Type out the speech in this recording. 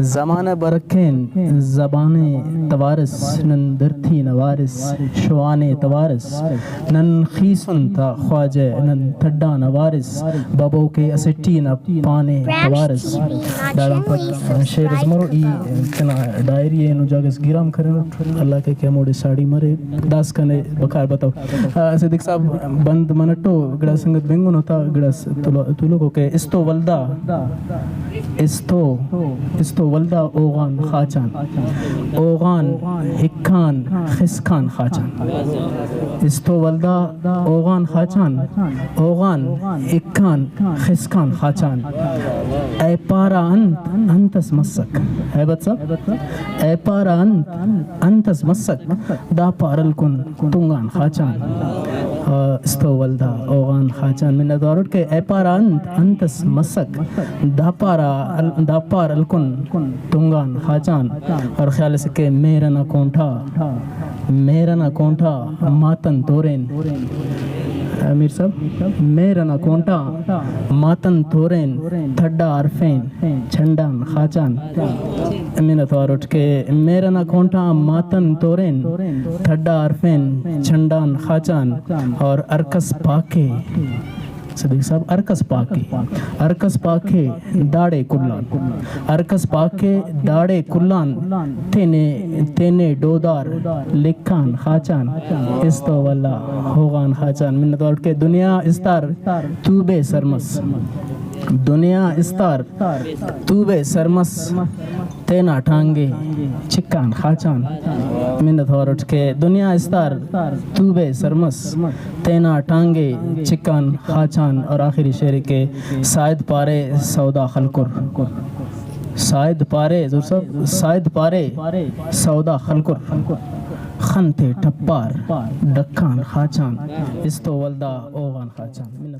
زمانہ برکین زبان توارس نن درتی نوارس شوان توارس نن خیسن تا خواجہ نن تھڈا نوارس بابو کے اسٹی نہ پانے توارس دارم پر شیر زمرو ای کنا ڈائری نو جاگس گرام کرن اللہ کے موڑے ساڑی مرے داس کنے بکار بتاؤ صدیق صاحب بند منٹو گڑا سنگت بنگو نتا گڑا تولو کو کہ استو ولدا استو ولدا اوغان خاچان اوغان ہکان خسکان خاچان استو ولدا اوغان خاچان اوغان ہکان خسکان خاچان اے پارا انتس مسک ہے بت صاحب اے پارا انتس مسک دا پارل کن تنگان خاچان استو ولدا اوغان خاچان من دارت کے اے پارا انتس مسک دا پار الکن تنگان خاچان اور خیال سے کہ میرا نہ کونٹا ماتن تورین امیر صاحب میرا نہ کونٹا ماتن تورین تھڈا عرفین چھنڈان خاچان منت وارٹ کے میرا نہ کونٹا ماتن تورین تھڈا عرفین چھنڈان خاچان اور ارکس پاکے صدیق صاحب ارکس پاکے داڑے کلان ارکس پاکے داڑے کلان تینے ڈودار لکھان خاچان استو واللہ ہوغان خاچان منت وارٹ کے دنیا استار توبے سرمس دنیا استار توبے سرمس تینا ٹانگے چکان خاچان منت وارٹ کے دنیا استار توبے سرمس تینا ٹانگے چکان خاچان اور آخری شعر کے سائد پارے سودا خلکر سائد پارے سودا خلکر خنتے ٹپار ڈکان خاچان استو ولدا اوغان خاچان